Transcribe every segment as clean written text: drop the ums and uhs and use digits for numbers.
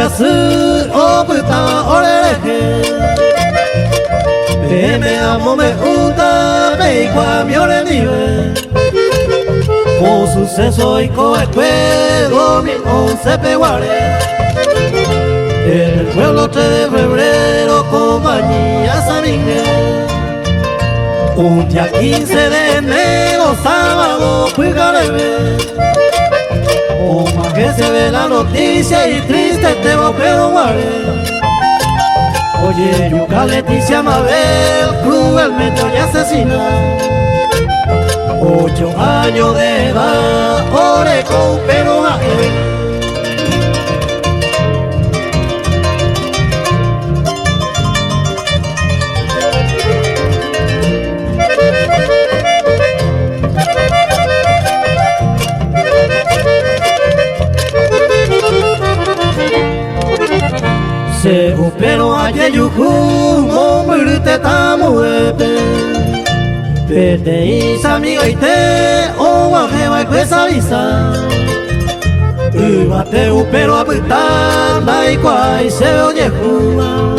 すおぶたおれれへめあもめうためいkwa mi ore ni ve con suceso y coecuedo mi once peguare en el pueblo 3 de febrero compañía San Miguel un día 15 de enero sábado fui galeve o más que se ve la noticia y triste te va pero guare. Oye, Yuca Leticia Mabel cruelmente hoy asesina 8 años de edad, ore con pelo ajeno. Se pero ayer yuku momurte tamuete Pete isa amiga ite o wajeba kwesa visa Ubate upero aputanda y kwai se oye juma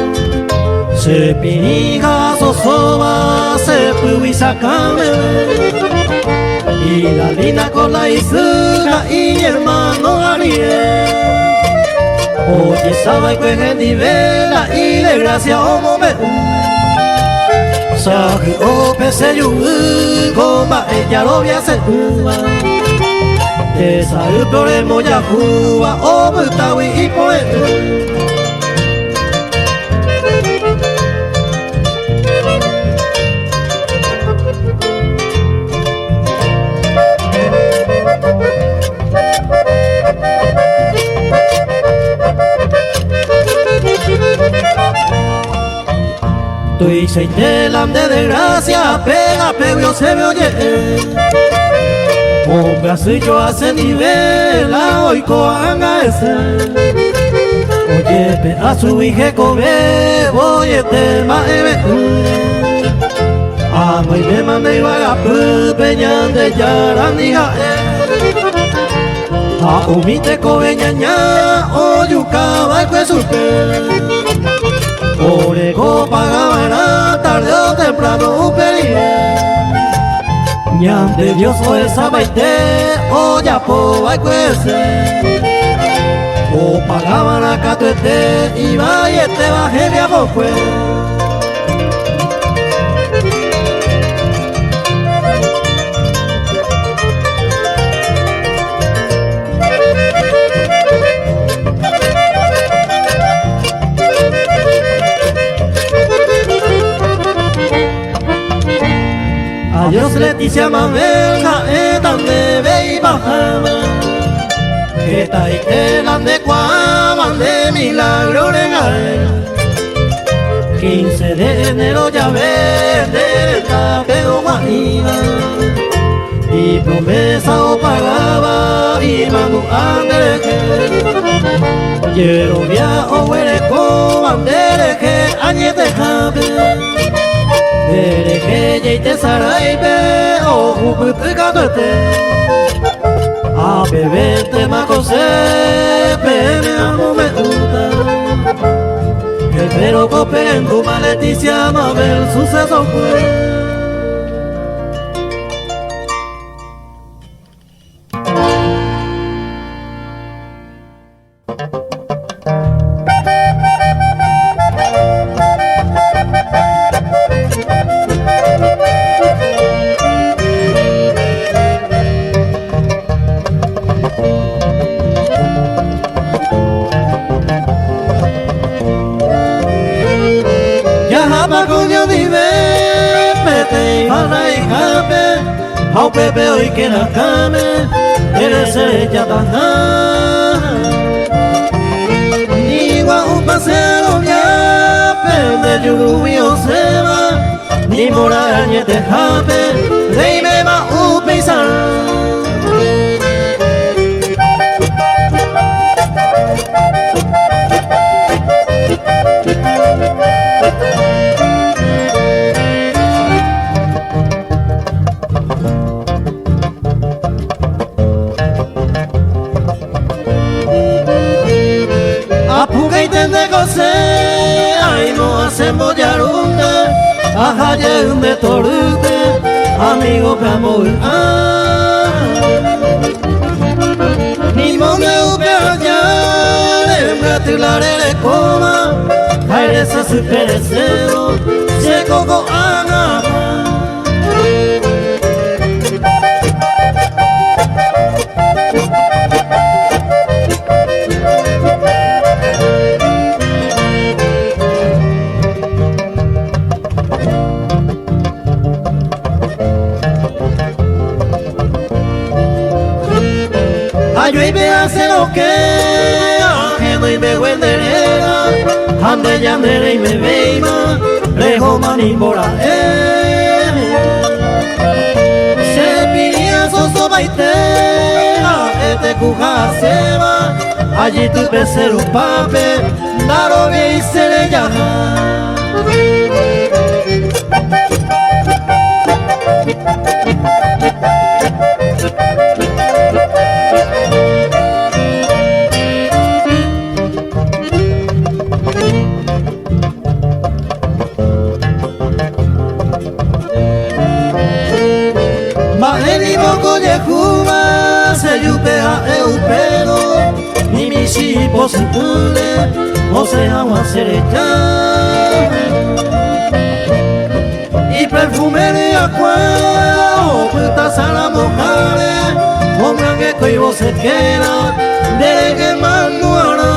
Se pinija sosoba se puisa kame Y la linda con la isuga y mi hermano Ariel Oye, sabe que es nivela y de gracia o momento Sabe o pese yu Goma ella lo via se uva Esa el problema ya juva O butawi y poeta Y se intelan de desgracia, pega, pego, se me oye un bracillo hace nivel, hoy coanga ese Oye, pe a su hija come, voy este maebe Amo y me mande y vaga, peñan de yarandiga A umite coveñaña, o yuca, va que supe Orego pagaba tarde o temprano un peligro Ñan de Dios o esa baite o ya po va cuese O pagaban a catuete y vaya te bajé de abajo pues Adiós Leticia Mabel, jaetan de ve y bajama Eta y telan de cuaban de milagro regal 15 de enero ya vende el tapeo guajira Y promesa o pagaba y mando andereje Quiero viajo huereco bandereje añete jabe Dereje yeite saraibe o huputu katete A bebé te macose pene amo me uta Espero cope en tu Leticia Mabel suceso fue Au pepe hoy que la came, eres ella tana. Ni guau paseo ya, pende lluvio se va, ni moraña te jape, rey me va a pisar. de José, ay no hacemos yarunga, ajá de torute, amigo que amor, ni monge upeaya, lembratulare le coma, aire se superecero, se coco ana. Llueve hace lo que ajeno y me huenderera, ande llanere y me veima, rejo manimora se piría soso baitera, este cuja se va, allí tu pecero pape, daro bien y se le llama. Se yupea eupero, ni mi si posible, o sea agua serecha. Y perfume de agua, o putas a la mujer, hombre que vos se queda, de que manuara.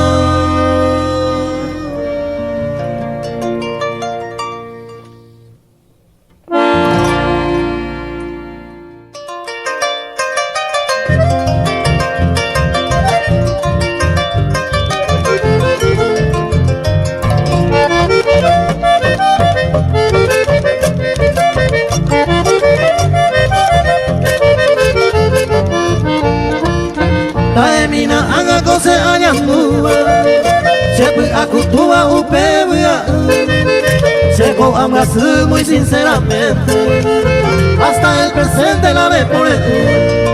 Se añandúa, se puede acutua upebua, se coambrasu muy sinceramente, hasta el presente la ve por el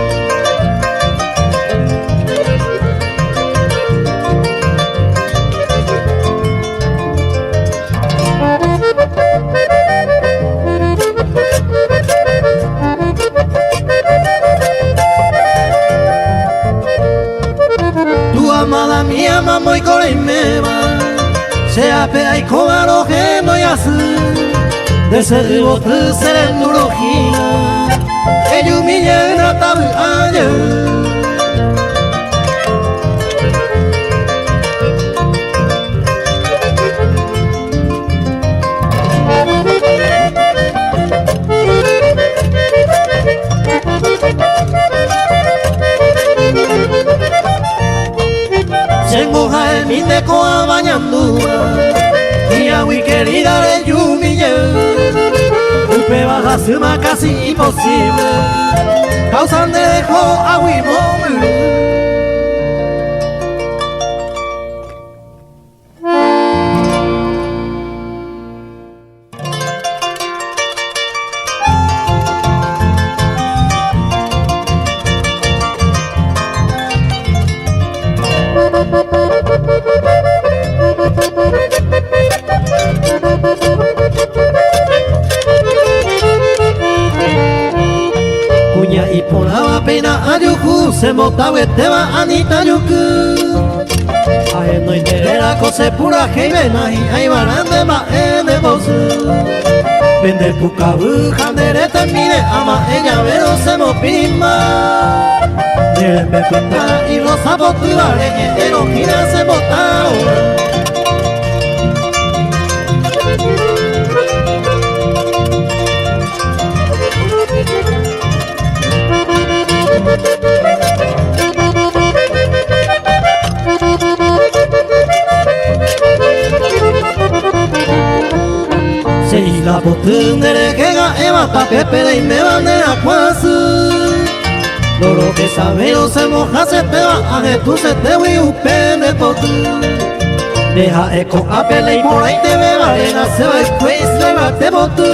amada mía, mamá y cora y mema, se apea y cobaro que no ya su, de ser vos de ser en neurología, ellos me llenan a tabu ayer. Sengoja el min de coa bañandúa, y a mi querida de yumille, upe baja suma casi imposible, causan de dejo a huimomu. Cuña y por la pena ayuku se motaba esteba anita yuku ajeno y terera cose pura heibena y hay barande ma ene bosu vende pucabu janderete mire ama ella vero se mopima de me cuenta y los abotuareñe ero gira se botao. Se la potundere que ga eva pa que pere y me van de la cuasu Loro que sabe no se moja se te va a que tú se te voy un pene potu deja eco a pele y por ahí te ve arena se va el quiz se va te potu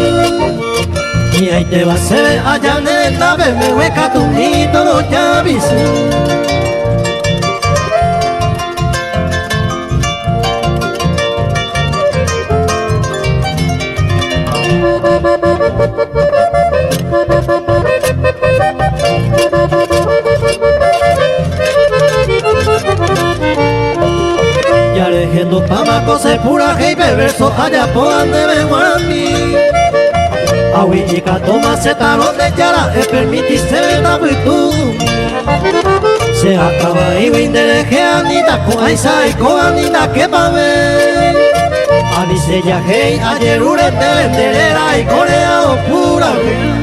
y ahí te va se ve allá en el nave me hueca tu nito no ya aviso. de verso allá por donde me guardi. Ahuillica toma se talón de yara, es permitirse ver la virtud. Se acaba y vinde que anita, con aisa y con anita que pa' ver. Alice ya hey, ayer urete lenderera y coreado pura vida.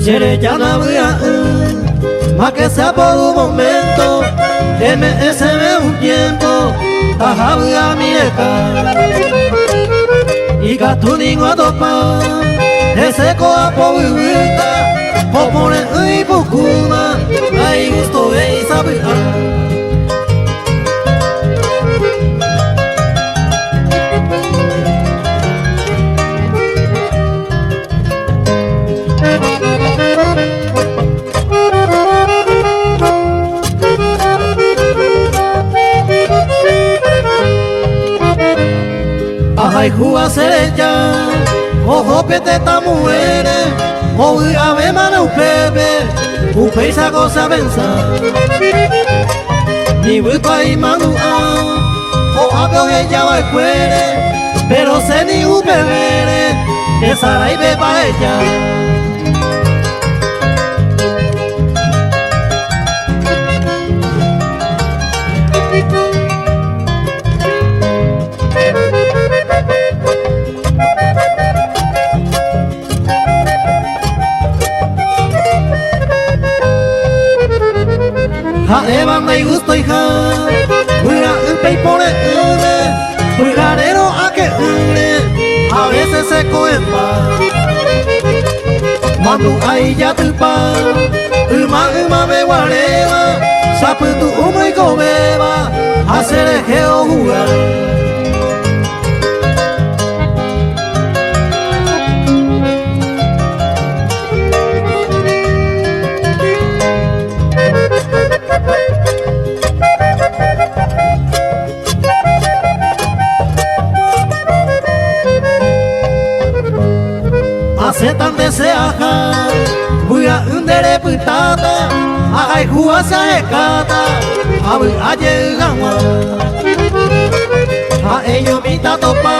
Quiere ya no habría más que sea por un momento, MSB un tiempo, tajabra mireca y gatuningo a topa, ese coa por vivirta, por poner y por cuna, hay gusto de saber. Ay, juga serecha, ojo pete ta mujeres, ojo ave mano pepe, upeisa cosa pensa. Ni vuelta y manua, o abro ella va cuere, pero se ni upevere, que sara y beba ella. Evan me gusto hija, juega un pey por el jugarero a que a veces se coemba. Mando ahí ya tu pa, uma me guareva, sapo tu humo y comeba, hacer el geo jugar. Tan deseaja, voy a undere putata, ay jua sa ekata, abu ayer gama. A ello mi tatopa,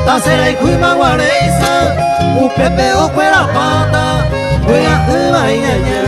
ta será y cuima guareza, un pepe o fuera pata, voy a engañar.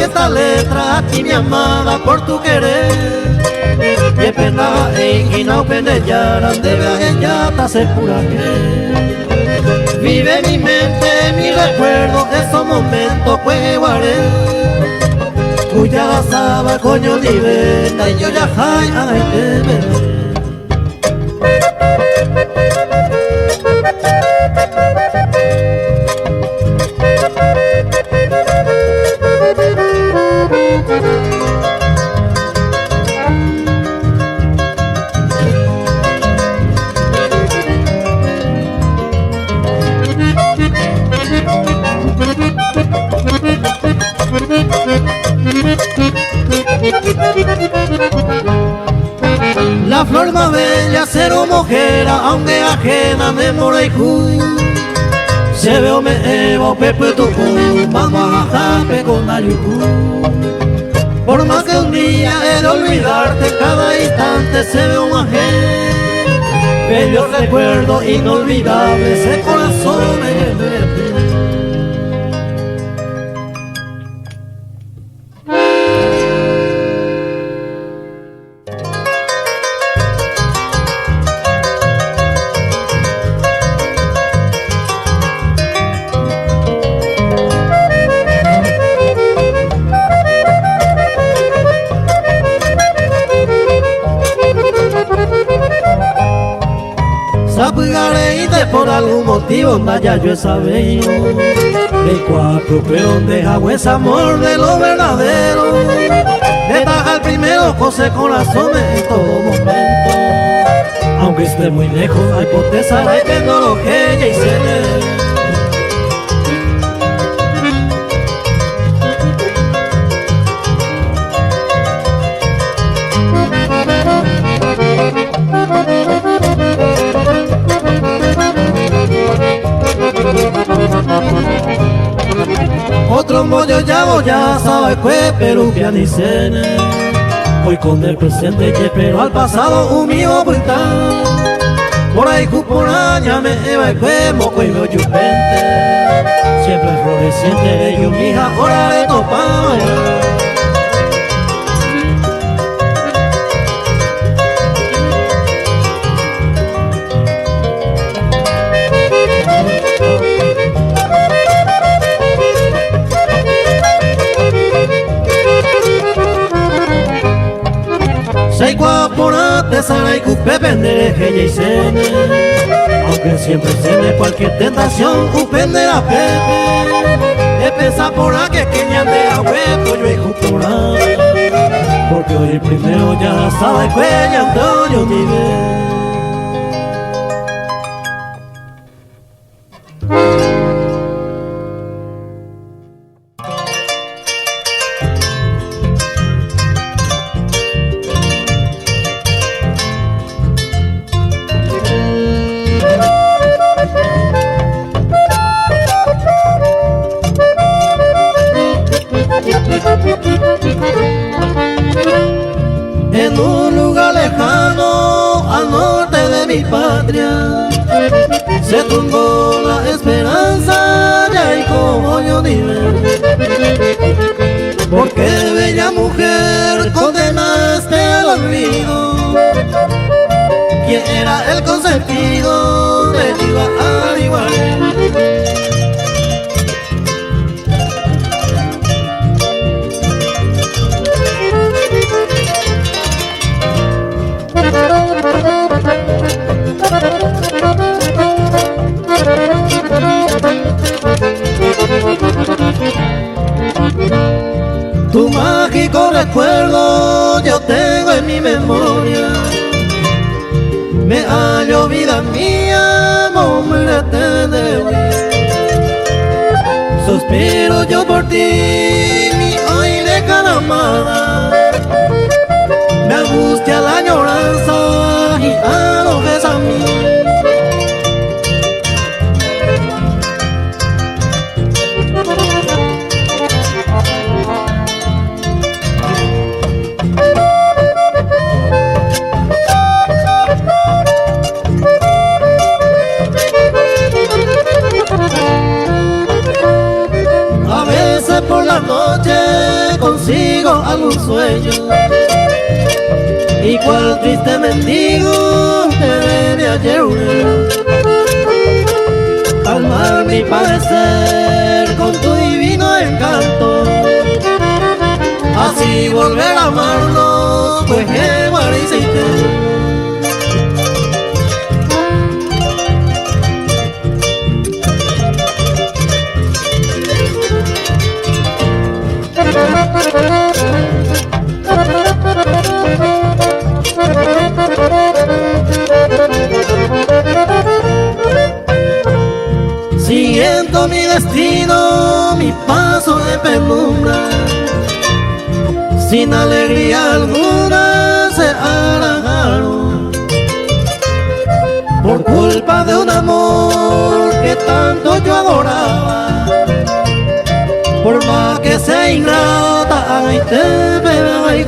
esta letra aquí mi amada por tu querer. Que pena en no pendejaran de viaje ya te asegura que vive mi mente, mi recuerdo, esos momentos que guardé. Cuya saba coño diventa y yo ya jai ay te veré. La flor más bella, cero mujer, aunque ajena me mora y cuy. Se veo me evo pepe tu vamos a jape con ayucu. Por más que un día he de olvidarte, cada instante se ve un ajeno. Bello recuerdo inolvidable, ese corazón me lleve. Sapugareite por algún motivo vaya yo he sabido de cuatro peón de agua es amor de lo verdadero. De taja el primero cose corazones en todo momento. Aunque esté muy lejos hay potestad, hay viendo lo que ella y se le. Otro mollo ya sabe que Perú ni cene. Hoy con el presente que pero al pasado un mío vuelta. Por ahí cuporaña me eva que moco y me yupente. Siempre floreciente de yo mi hija hora de topar. Sei guaporate, sara y cupe pendeje y sene. Aunque siempre cene cualquier tentación, upende la pepe. Pesa por la que ande a huevo yo y cupora. Porque hoy el primero ya sabe que ya Antonio vive. En un lugar lejano al norte de mi patria se tumbó la esperanza ya y como yo dime. Porque bella mujer condenaste al olvido. ¿Quién era el consentido de Chiva al igual? Tu mágico recuerdo yo tengo en mi memoria. Me hallo vida mía, momento de hoy. Suspiro yo por ti, mi hoy lejana amada. Me angustia la añoranza y a lo que es a mí. Por la noche igual un sueño. Y cual triste mendigo te viene a llorar, calmar mi padecer con tu divino encanto, así volver a amarlo, pues que guariciste. Siguiendo mi destino, mi paso de penumbra, sin alegría alguna se arrancaron, por culpa de un amor que tanto yo adoraba. Por más que sea ingrata, ay te veo, ay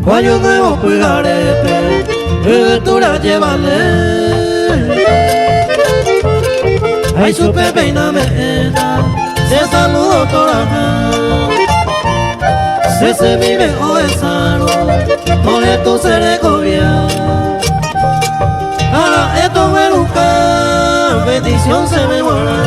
Guayo nuevo cuidarete, cultura llévale. Ay supe peiname, se saludó toraja, se vive o es sano, por esto se le cobia. Ahora esto me busca, bendición se me guarda.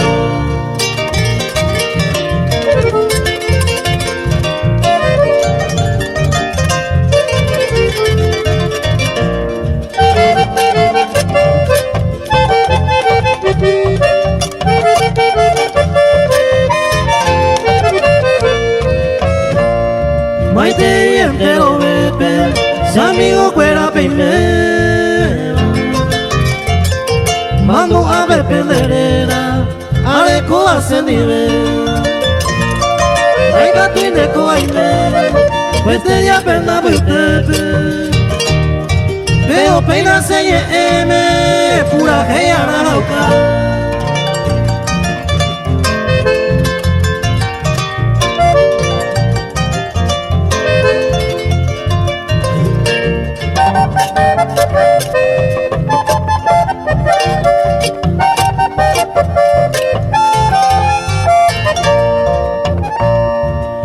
Maite y entero bebé, si amigo fuera primero, mando a ver penderera, areco hace nivel. Ay gato y neco ay me, pues te ya pena bebé. Veo peina se ye pura que arauca.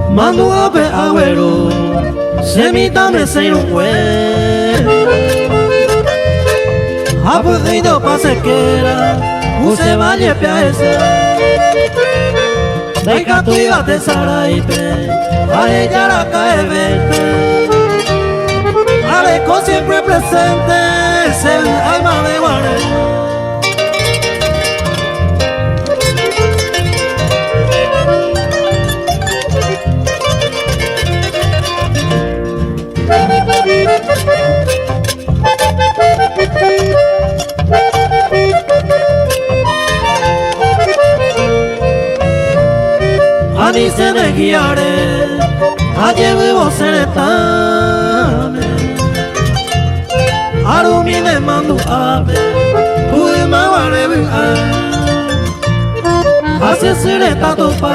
Mando a ver agüero, semita me se un güey. Ha podido pa' sequera, use valle piaese. Deja tu iba te saraipe, a ella la cae verte. Areco siempre presente, es el alma de Guaré. Ani se de guiare, ayer vivo seretame. Arumi de mandu ave, pude maware hace sereta topa,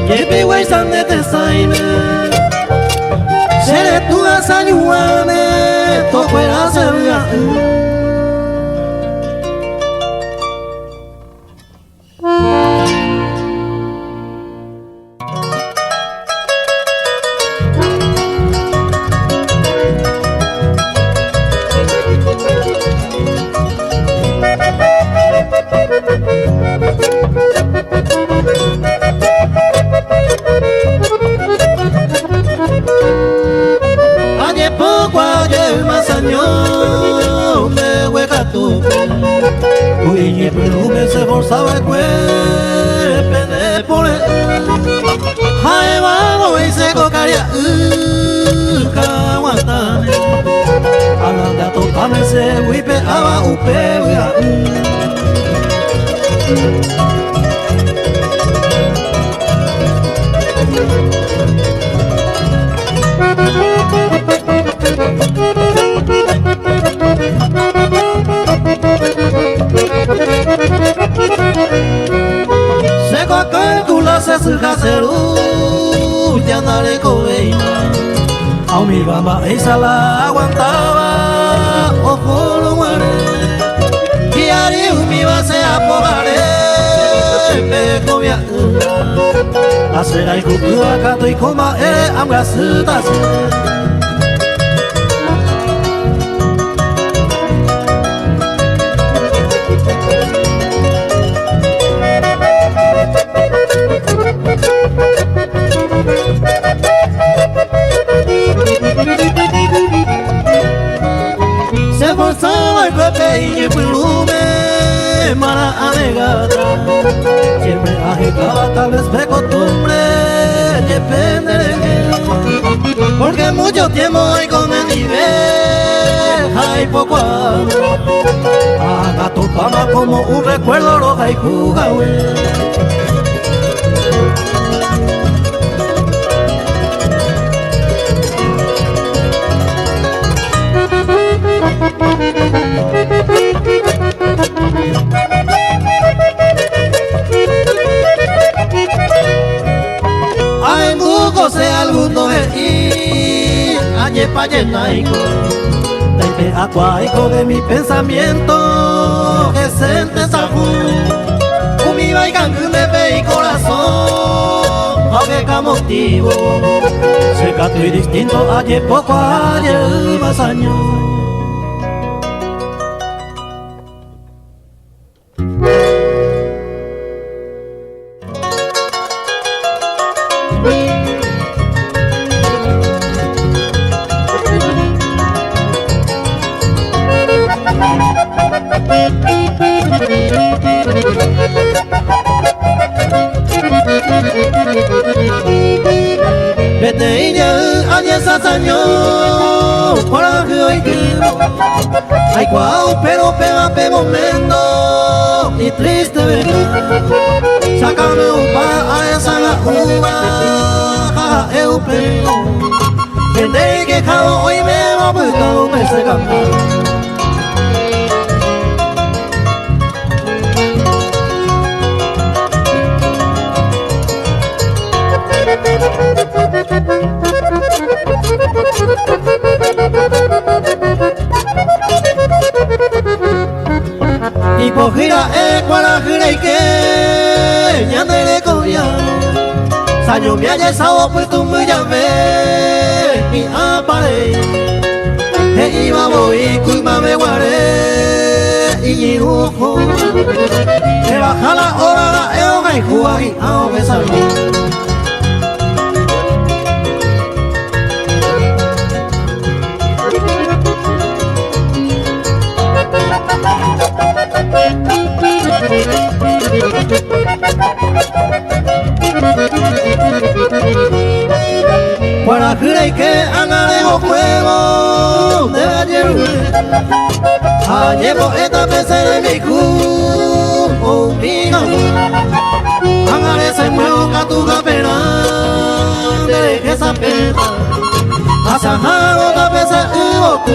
que piwe sande te saime. Sere tu asayuane, to fuera sevilla. Ayer poco, ayer más años me hueca tu uy, pero me se forzaba el cuerpo de por él. Ay, vamos y se cocaría caguantane. Hablando a tocarme se huipe, aba upe, uya. Thank you. mi mamá esa la aguantaba, ojo lo muere. Y ari mi base a pogare, pego via. Hacer algo que acá estoy como amgastas. Se forzaba el golpe y el volumen mala alegada. Siempre agitaba, tal vez de costumbre, depende de qué. Porque mucho tiempo hay con el nivel, hay poco agua. Haga tu fama como un recuerdo, lo hay jugado. Alguno es ir añe pa llenaiko, daipe acuaico de mi pensamiento que sente sajú, umi baigan que me ve y corazón, aunque ca motivo, seca y distinto ayer poco ayer más años. Vete y ya años años para que hoy quiero. Ay guau, pero pega pe momento y triste verdad. Sácame un pa a esa la uva, eu pego. Vende que cao hoy me va a buscar me se cambia. Y por gira cuara gira y que ya te le cobia. Saño me haya estado pues tú me llamé y aparé. E iba voy cuima me guaré y ojo. Que baja la hora la y juega y a me salgo. Para creer que haga juego de ayer, ayer esta vez de mi cu, mi haga ese juego que tu capera de que esa pena, hasta otra vez hubo tu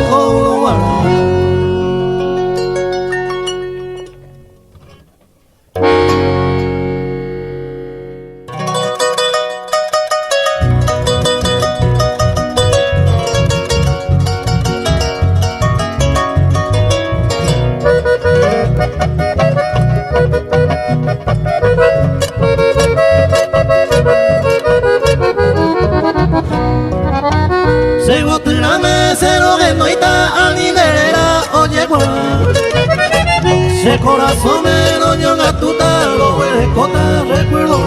ese corazón me doñó a tu talo, cota recuerdo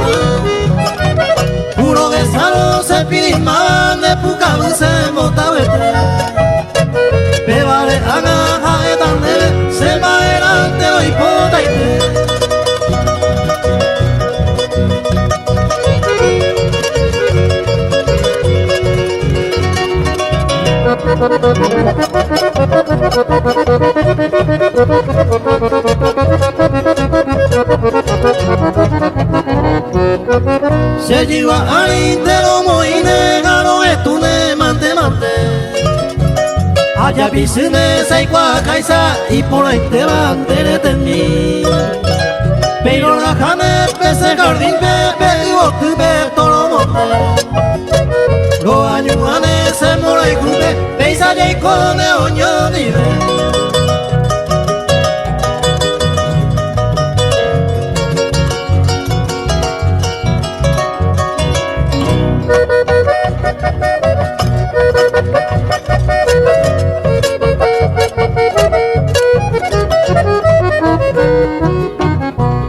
puro de salo se pidiman de puca dulce motavete me vale agaja etande se va adelante hoy potaite. Se lleva al intero muy negado esto de mante. Allá visine se iguacaisa y por ahí te van de mí. Pero la jame pese jardín bebe y botu be toro monte. Go anyuane se morai kube Beisa jai kone onyo dive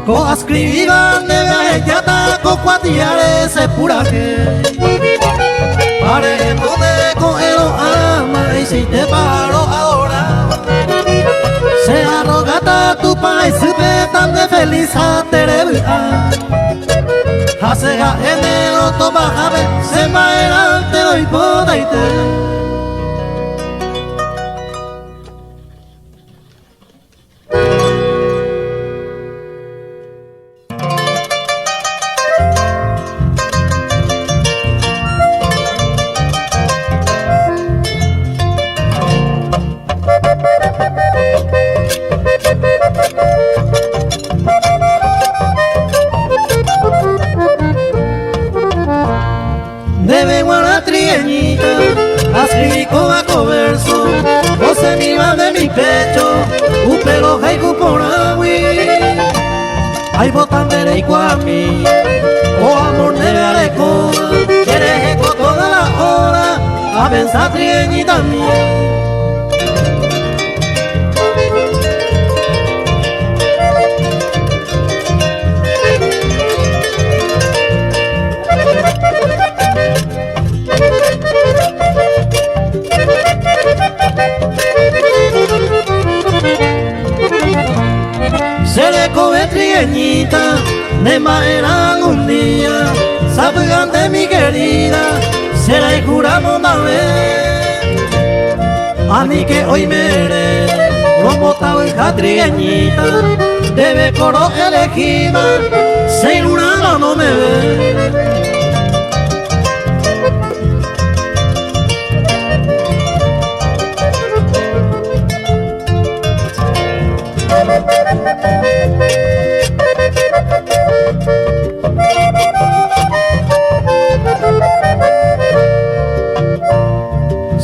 Go ascriviva neve ahekiata Go kuatiare se purake Pare donde con el ama y si te paro ahora Se arrogata tu país tan de feliz a terebra Hasega en el otro bajabe Se maera te doy podaite Debe guardar trieñita, así con verso, José mi de mi pecho, un pelo haiku por agui. Hay botan de reico a mí, o amor debe areco, quieres eco toda la hora, a pensar trieñita mía. Se le come trieñita, de manera algún día, sabían de mi querida, se la juramos una vez. A mí que hoy me eres, como estaba hija trieñita, debe coro elegida, sin una no me ve.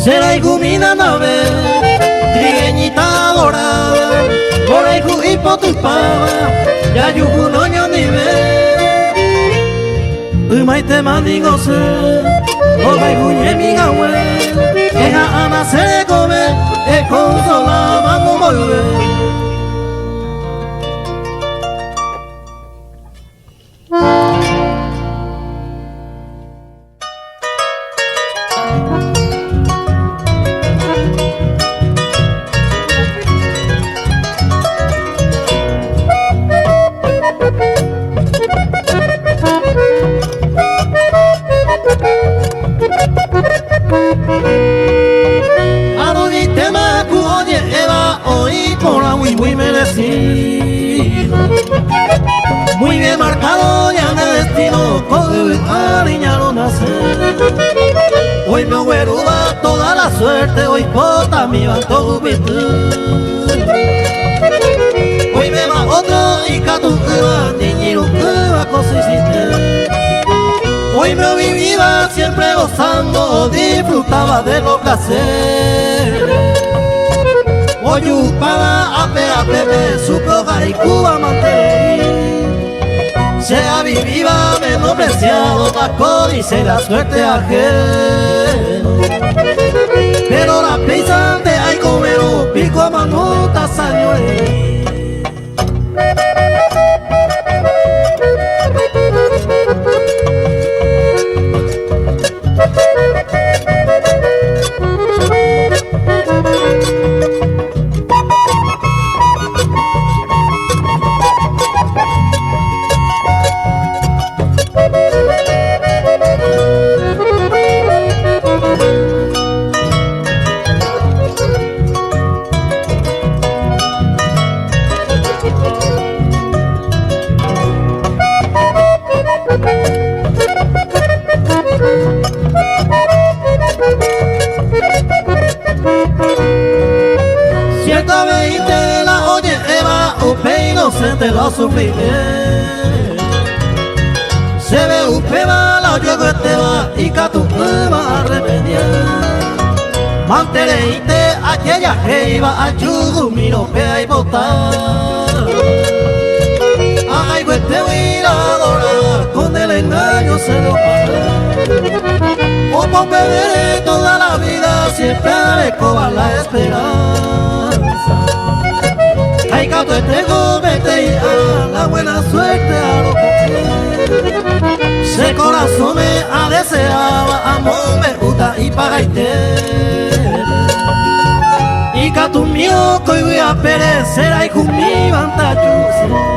Será igumina nave, trigueñita dorada, por el juipo tu pava, ya yugu no yo ni ve. Umaite mandigo se, o baiguñe mi gawe, que ja ama se come, e consola mango volver. Muy merecido, muy bien marcado ya en el destino, con el cariño nacer. Hoy me hueruda toda la suerte, hoy pota mi banco virtud. Hoy me va otro y catucaba, niñero que va cosicite. Hoy me vivía siempre gozando, disfrutaba de lo que hacer. Oyu para apea bebé su coja y cuba mantener. Sea viviva menospreciado la códice la suerte ajena. Pero la pizza de ay comero pico a manota sañuel. inocente lo sufrí bien. Se ve un peba, la oyo este va, y que tu va a remediar. Mantereite, aquella que iba a chugumiro, pea y botar. Ay, pues te voy a adorar, con el engaño se lo paga. O por beber toda la vida, siempre le cobra la esperanza. Ay, gato, este gomete y a la buena suerte a lo que ese corazón me ha deseado, amor me gusta y paga y te. Y gato mío, que voy a perecer, ay, con mi vantajoso.